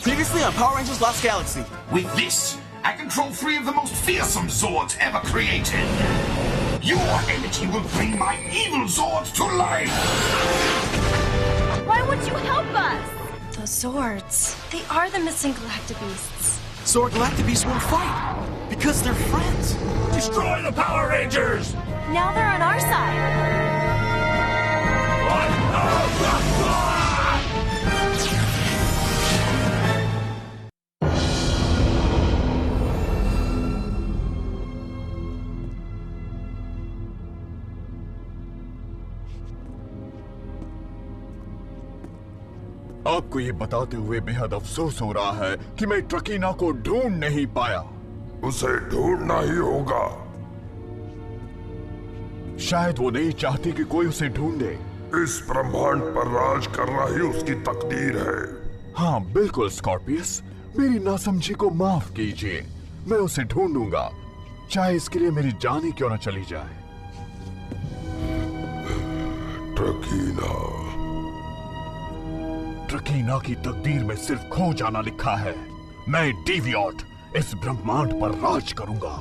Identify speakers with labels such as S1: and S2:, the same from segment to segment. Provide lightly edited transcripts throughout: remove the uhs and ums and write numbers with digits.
S1: Previously on Power Rangers Lost Galaxy.
S2: With this, I control 3 of the most fearsome Zords ever created. Your energy will bring my evil Zords to life!
S3: Why would you help us?
S4: The Zords. They are the missing Galactabeasts.
S1: So our Galactabeasts won't fight, because they're friends.
S5: Destroy the Power Rangers!
S3: Now they're on our side.
S5: आपको ये बताते हुए बेहद अफसोस हो रहा है कि मैं ट्रकीना को ढूंढ नहीं पाया।
S6: उसे ढूंढना ही होगा।
S5: शायद वो नहीं चाहती कि कोई उसे ढूंढे।
S6: इस ब्रह्मांड पर राज करना ही उसकी तकदीर है।
S5: हाँ बिल्कुल स्कॉर्पियस, मेरी नासमझी को माफ कीजिए। मैं उसे ढूंढूंगा, चाहे इसके लिए मेरी जान ही क्यों न चली जाए। ट्रकीना की तकदीर में सिर्फ खो जाना लिखा है। मैं डेवियट इस ब्रह्मांड पर राज करूंगा।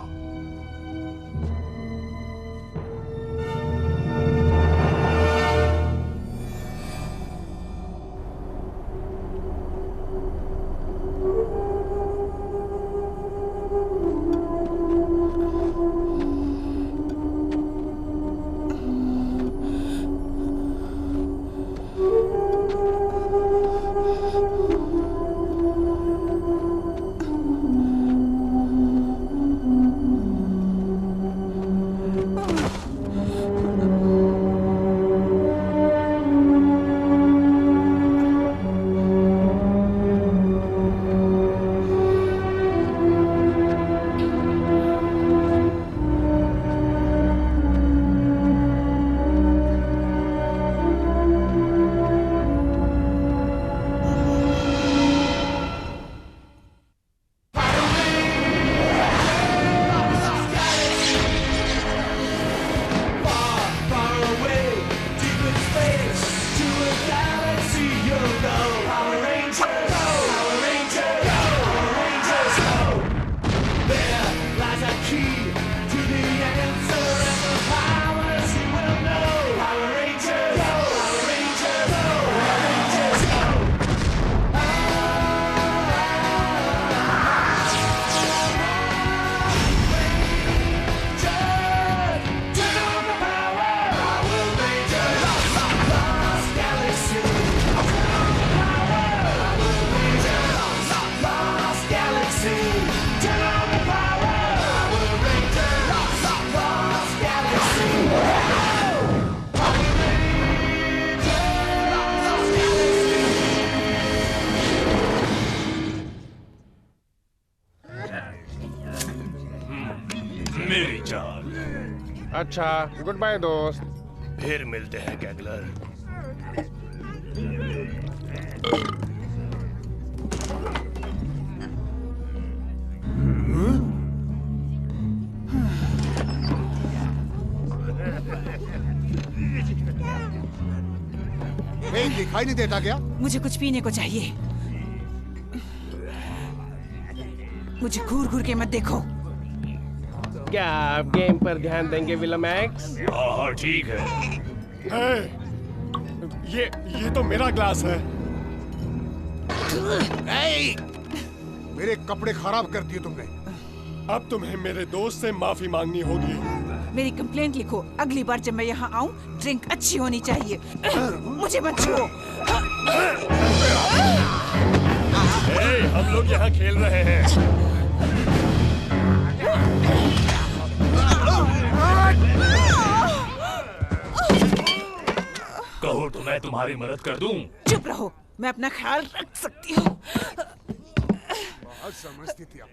S7: मेरी जान।
S8: अच्छा, गुड बाय दोस्त।
S7: फिर मिलते हैं गैगलर।
S8: दिखाई नहीं देता क्या?
S9: मुझे कुछ पीने को चाहिए। मुझे घूर घूर के मत देखो।
S8: क्या आप गेम पर ध्यान देंगे विलम एक्स?
S7: हाँ ठीक है।
S10: ये तो मेरा ग्लास है।
S8: मेरे कपड़े खराब कर दिए तुमने।
S10: अब तुम्हें मेरे दोस्त से माफी मांगनी होगी।
S9: मेरी कंप्लेंट लिखो। अगली बार जब मैं यहाँ आऊँ ड्रिंक अच्छी होनी चाहिए। मुझे मत छुओ।
S10: हम लोग यहाँ खेल रहे हैं।
S7: कहो तो मैं तुम्हारी मदद कर दूं।
S9: चुप रहो, मैं अपना ख्याल रख सकती हूँ।
S8: बहुत समझती थी आप।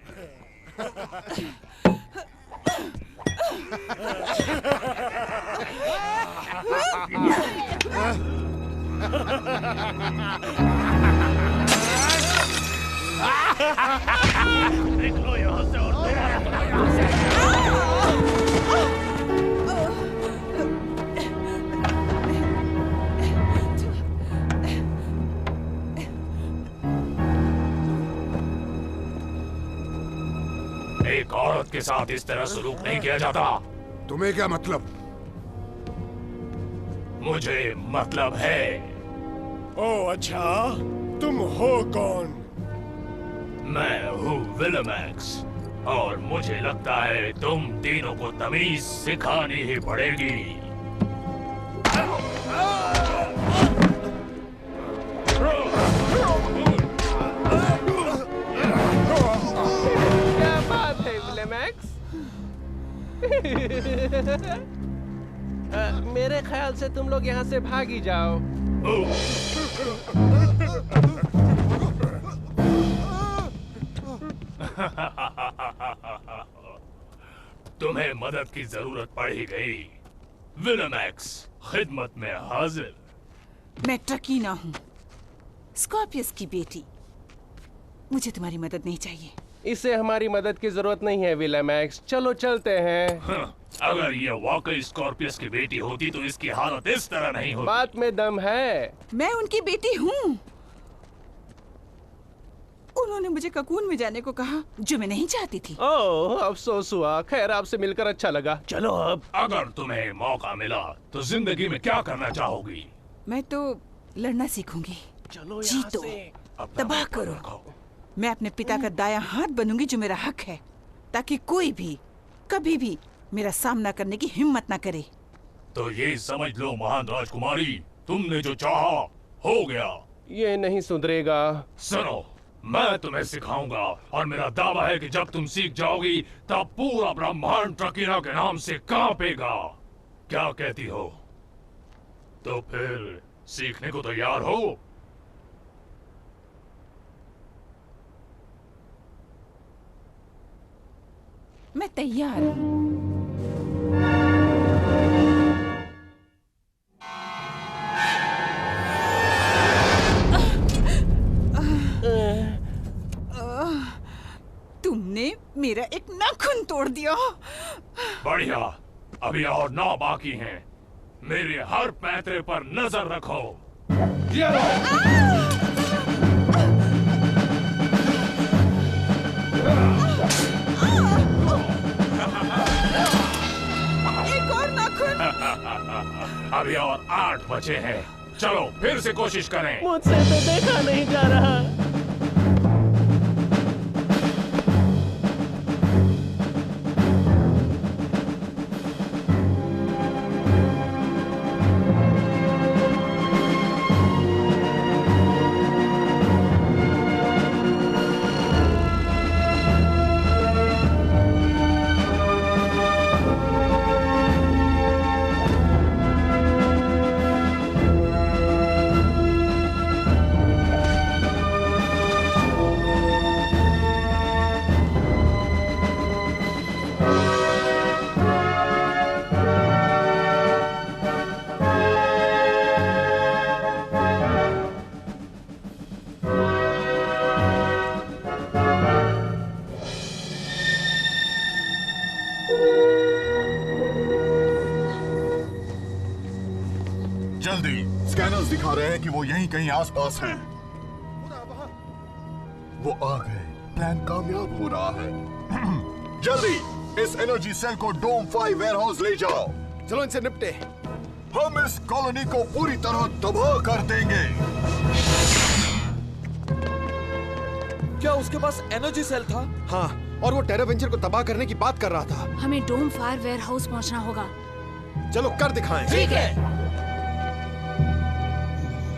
S7: निकलो यहाँ से और एक औरत के साथ इस तरह सलूक नहीं किया जाता।
S6: तुम्हें क्या मतलब?
S7: मुझे मतलब है।
S10: ओह अच्छा, तुम हो कौन?
S7: मैं हूँ विलमैक्स, और मुझे लगता है तुम तीनों को तमीज सिखानी ही पड़ेगी।
S8: क्या बात है विलमैक्स? मेरे ख्याल से तुम लोग यहाँ से भाग ही जाओ।
S7: तुम्हें मदद की जरूरत पड़ ही गई। विलमैक्स खिदमत में हाजिर।
S9: मैं ट्रकीना हूँ, स्कॉर्पियस की बेटी। मुझे तुम्हारी मदद नहीं चाहिए।
S8: इसे हमारी मदद की जरूरत नहीं है विलमैक्स, चलो चलते हैं।
S7: अगर ये वाकई स्कॉर्पियस की बेटी होती तो इसकी हालत इस तरह नहीं होती।
S8: बात में दम है।
S9: मैं उनकी बेटी हूँ। उन्होंने मुझे ककून में जाने को कहा, जो मैं नहीं चाहती थी।
S8: ओह, अफसोस हुआ। खैर, आपसे मिलकर अच्छा लगा। चलो अब।
S7: अगर तुम्हें मौका मिला तो जिंदगी में क्या करना चाहोगी?
S9: मैं तो लड़ना सीखूंगी।
S8: चलो
S9: जीतो, तबाह करो। मैं अपने पिता का दायां हाथ बनूंगी, जो मेरा हक है, ताकि कोई भी कभी भी मेरा सामना करने की हिम्मत ना करे।
S7: तो ये समझ लो महान राजकुमारी, तुमने जो चाहा हो गया।
S8: ये नहीं सुधरेगा।
S7: सुनो, मैं तुम्हें सिखाऊंगा, और मेरा दावा है कि जब तुम सीख जाओगी तब पूरा ब्रह्मांड ट्रकीना के नाम से कांपेगा। क्या कहती हो? तो फिर सीखने को तैयार हो?
S9: मैं तैयार हूँ। तुमने मेरा एक नाखून तोड़ दिया।
S7: बढ़िया, अभी और 9 बाकी हैं। मेरे हर पैंतरे पर नजर रखो।
S9: एक और नाखून।
S7: अभी और 8 बचे हैं। चलो फिर से कोशिश करें।
S8: मुझसे तो देखा नहीं जा रहा।
S5: जल्दी, स्कैनर्स दिखा रहे हैं कि वो यहीं कहीं आसपास हैं। वो आ गए। प्लान कामयाब हो रहा है। जल्दी इस एनर्जी सेल को डोम 5 वेयरहाउस ले जाओ।
S10: चलो इनसे निपटे।
S5: हम इस कॉलोनी को पूरी तरह तबाह कर देंगे।
S1: क्या उसके पास एनर्जी सेल था?
S10: हाँ, और वो टेरा वेंचर को तबाह करने की बात कर रहा था।
S4: हमें डोम 5 वेयरहाउस पहुंचना होगा।
S10: चलो कर दिखाएं।
S1: ठीक है।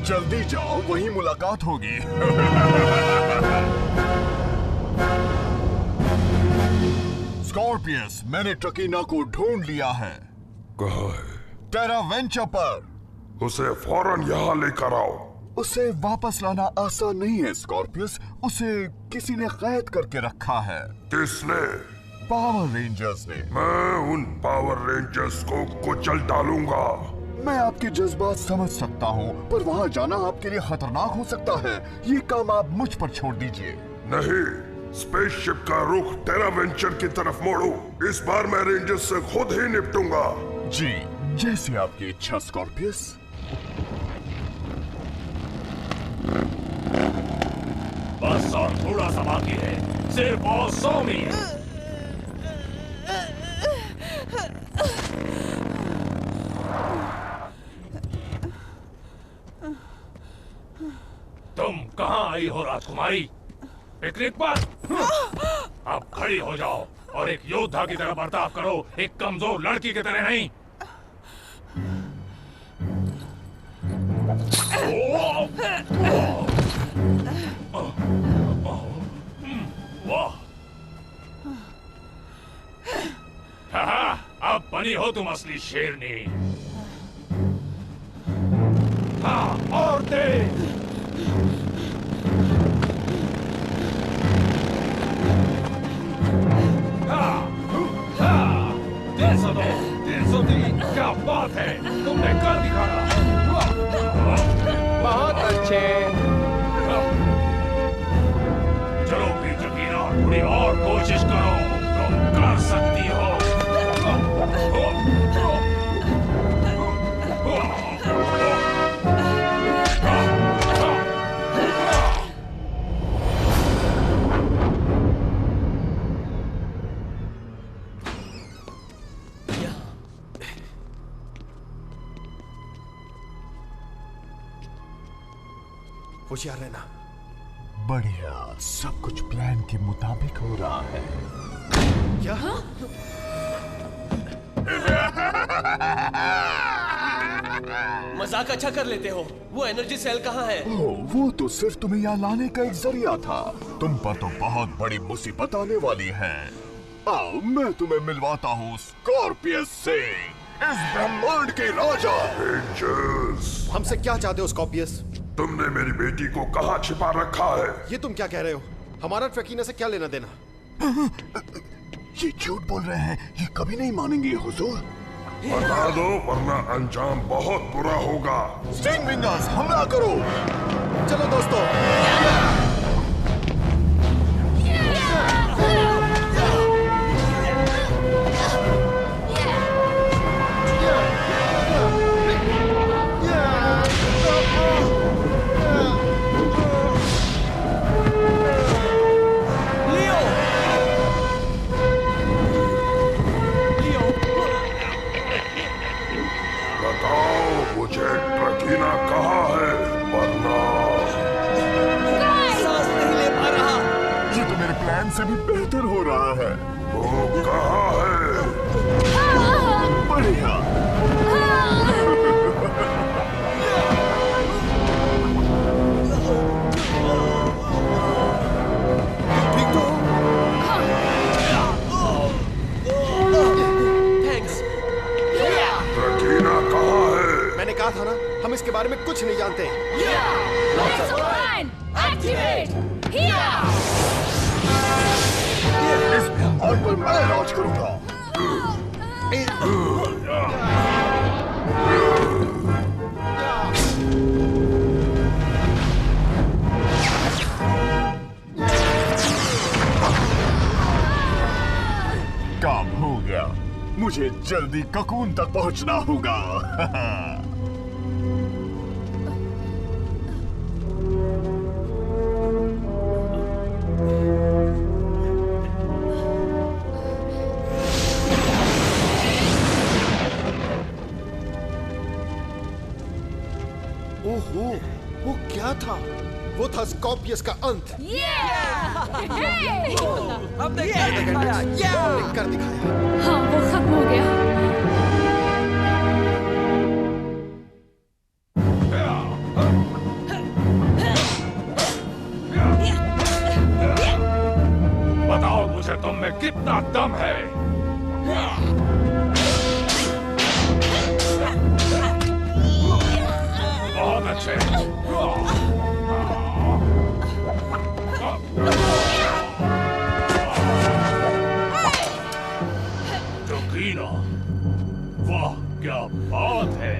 S5: जल्दी जाओ, वहीं मुलाकात होगी। स्कॉर्पियस, मैंने ट्रकीना को ढूंढ लिया है।
S6: कहाँ है?
S5: टेरा वेंचर पर।
S6: उसे फौरन यहाँ लेकर आओ।
S5: उसे वापस लाना आसान नहीं है स्कॉर्पियस। उसे किसी ने कैद करके रखा है।
S6: किसने?
S5: पावर रेंजर्स ने।
S6: मैं उन पावर रेंजर्स को कुचल डालूंगा।
S5: मैं आपके जज्बात समझ सकता हूँ, पर वहाँ जाना आपके लिए खतरनाक हो सकता है। ये काम आप मुझ पर छोड़ दीजिए।
S6: नहीं, स्पेसशिप का रुख टेरा वेंचर की तरफ मोड़ो। इस बार मैं रेंजर्स से खुद ही निपटूंगा।
S5: जी, जैसे आपकी इच्छा स्कॉर्पियस।
S7: बस और थोड़ा सा बाकी है, सिर्फ और 100 मील। कहाँ आई हो राजकुमारी? पिकनिक पर? अब खड़ी हो जाओ और एक योद्धा की तरह बर्ताव करो, एक कमजोर लड़की की तरह नहीं। वाह, अब बनी हो तुम असली शेरनी। हाँ, और तेज। हाँ, 302, 303, क्या बात है, तुमने कर दिखाया।
S8: बहुत अच्छे।
S7: चलो फिर जकीना, थोड़ी और कोशिश करो, तुम कर सकती हो।
S10: होशियार रहना।
S5: बढ़िया, सब कुछ प्लान के मुताबिक हो रहा है।
S10: क्या?
S11: मजाक अच्छा कर लेते हो। वो एनर्जी सेल कहाँ है?
S5: वो तो सिर्फ तुम्हें यहाँ लाने का एक जरिया था। तुम पर तो बहुत बड़ी मुसीबत आने वाली है। आओ, मैं तुम्हें मिलवाता हूँ स्कॉर्पियस से, इस ब्रह्मांड के राजा।
S10: हमसे क्या चाहते हो स्कॉर्पियस?
S6: तुमने मेरी बेटी को कहाँ छिपा रखा है?
S10: ये तुम क्या कह रहे हो? हमारा ट्रकीना से क्या लेना देना?
S5: ये झूठ बोल रहे हैं, ये कभी नहीं मानेंगे हुजूर।
S6: बता दो वरना अंजाम बहुत बुरा होगा।
S5: स्टिंग विंगर्स, हमला करो।
S10: चलो दोस्तों।
S5: से भी बेहतर हो रहा है।
S6: वो कहाँ है?
S5: बढ़िया।
S11: थैंक्स।
S6: ट्रकीना कहाँ है?
S10: मैंने कहा था ना, हम इसके बारे में कुछ नहीं जानते।
S5: इस ब्रह्मांड पर मैं राज करूंगा। काम हो गया, मुझे जल्दी ककून तक पहुंचना होगा।
S10: ओहो, वो क्या था? वो था स्कॉर्पियस का अंत।
S9: हमने कर दिखाया।
S4: हाँ, वो खत्म हो गया।
S7: बताओ मुझे तुम में कितना दम है। बहुत अच्छे। टकीना, वाह क्या बात है।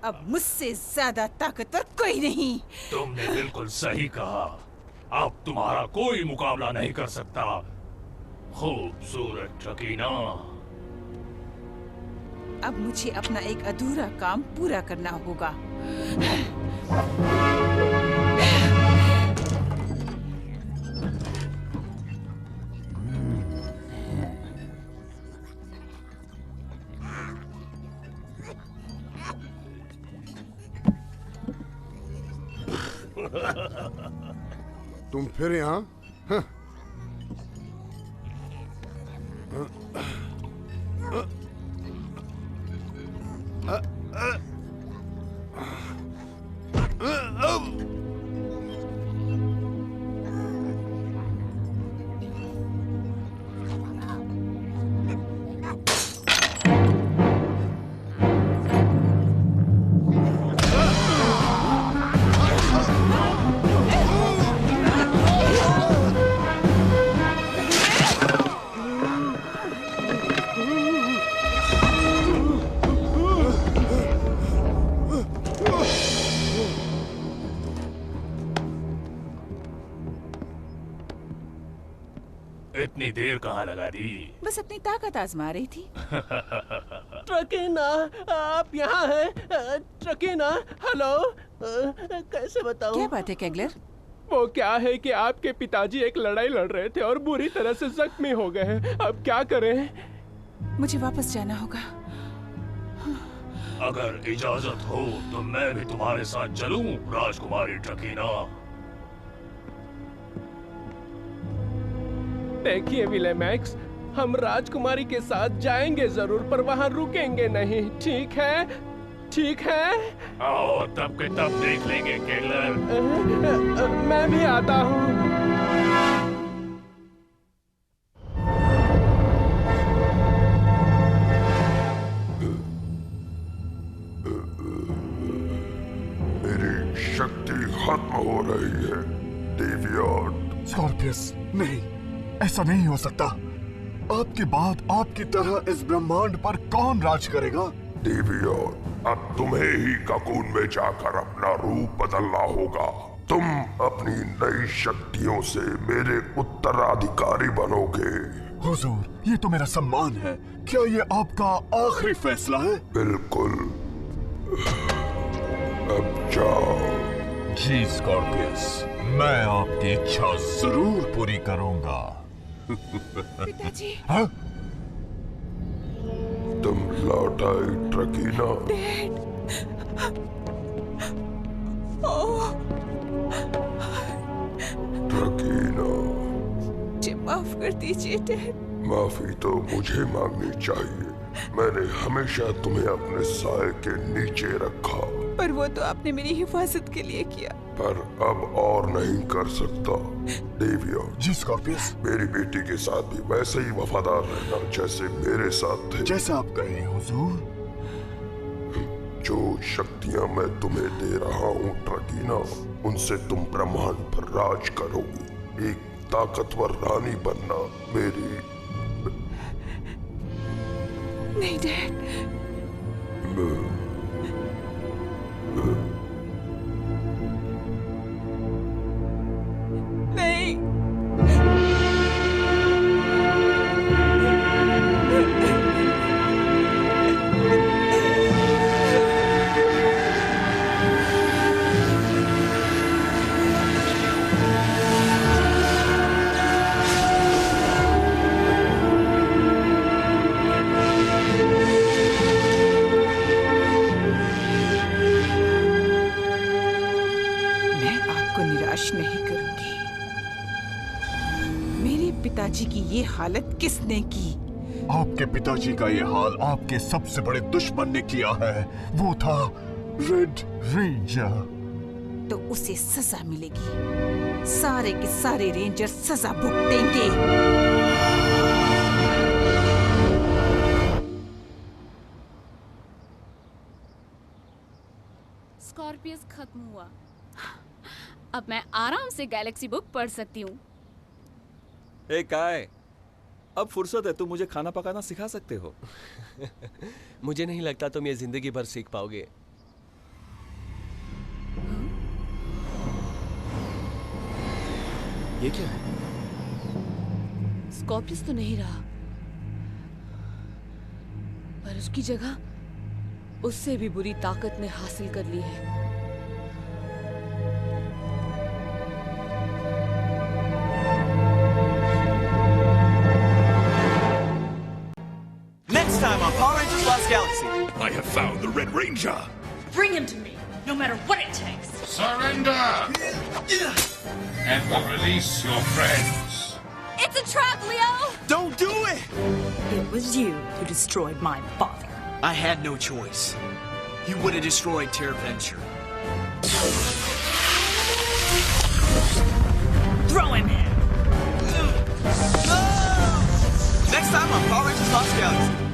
S9: अब मुझसे ज्यादा ताकतवर कोई नहीं।
S7: तुमने बिल्कुल सही कहा। अब तुम्हारा कोई मुकाबला नहीं कर सकता, खूबसूरत टकीना।
S9: अब मुझे अपना एक अधूरा काम पूरा करना होगा।
S12: तुम फिर यहाँ? हाँ।
S7: इतनी देर कहाँ लगा दी?
S9: बस अपनी ताकत आजमा रही थी।
S8: ट्रकीना, आप यहाँ हैं? ट्रकीना, हेलो। कैसे बताऊं?
S9: क्या बात है केगलर?
S8: वो क्या है कि आपके पिताजी एक लड़ाई लड़ रहे थे और बुरी तरह से जख्मी हो गए हैं। अब क्या करें?
S9: मुझे वापस जाना होगा।
S7: अगर इजाजत हो तो मैं भी तुम्हारे साथ चलूं, राजकुमारी ट्रकीना।
S8: देखिए विलेमैक्स, हम राजकुमारी के साथ जाएंगे जरूर, पर वहाँ रुकेंगे नहीं, ठीक है? ठीक है?
S7: आओ तब के तब देख लेंगे केगलर।
S8: मैं भी आता हूँ।
S6: मेरी शक्ति खत्म हो रही है, डेवियड।
S5: स्कॉर्पियस, नहीं, ऐसा नहीं हो सकता। आपके बाद आपकी तरह इस ब्रह्मांड पर कौन राज करेगा?
S6: डेवियड, अब तुम्हें ही ककून में जाकर अपना रूप बदलना होगा। तुम अपनी नई शक्तियों से मेरे उत्तराधिकारी बनोगे।
S5: हुजूर, ये तो मेरा सम्मान है। क्या ये आपका आखिरी फैसला है?
S6: बिल्कुल। अब जाओ।
S5: जी स्कॉर्पियस, मैं आपकी इच्छा जरूर पूरी करूंगा।
S9: पिताजी।
S5: हाँ?
S6: तुम लौट आई ट्रकीना।
S9: डैड। ओह।
S6: ट्रकीना।
S9: मुझे माफ कर दीजिए डैड।
S6: माफी तो मुझे मांगनी चाहिए। मैंने हमेशा तुम्हें अपने साए के नीचे रखा।
S9: पर वो तो आपने मेरी हिफाजत के लिए किया।
S6: पर अब और नहीं कर सकता। डेवियड।
S5: जी स्कॉर्पियस।
S6: मेरी बेटी के साथ भी वैसे ही वफादार रहना जैसे मेरे साथ थे।
S5: जैसा आप कहें हुजूर।
S6: जो शक्तियां मैं तुम्हें दे रहा हूँ ट्रकीना, उनसे तुम ब्रह्मांड पर राज करोगी। एक ताकतवर रानी बनना मेरी।
S9: नहीं डैड। नहीं। नहीं करूंगी। मेरे पिताजी की ये हालत किसने की?
S5: आपके पिताजी का ये हाल आपके सबसे बड़े दुश्मन ने किया है। वो था रेड रेंजर।
S9: तो उसे सजा मिलेगी। सारे के सारे रेंजर सजा भुगतेंगे।
S13: स्कॉर्पियस खत्म हुआ। अब मैं आराम से गैलेक्सी बुक पढ़ सकती हूँ।
S1: ए काय, अब फुर्सत है, तुम मुझे खाना पकाना सिखा सकते हो।
S11: मुझे नहीं लगता तुम ये जिंदगी भर सीख पाओगे।
S1: ये क्या है?
S13: स्कॉर्पियस तो नहीं रहा, पर उसकी जगह उससे भी बुरी ताकत ने हासिल कर ली है।
S1: Next time on Power Rangers Lost Galaxy.
S2: I have found the Red Ranger.
S14: Bring him to me, no matter what it takes.
S2: Surrender! And will release your friends.
S3: It's a trap, Leo!
S14: Don't do it!
S15: It was you who destroyed my father.
S14: I had no choice. You would have destroyed Terraventure.
S15: Throw him in!
S14: Next time on Power Rangers Lost Galaxy.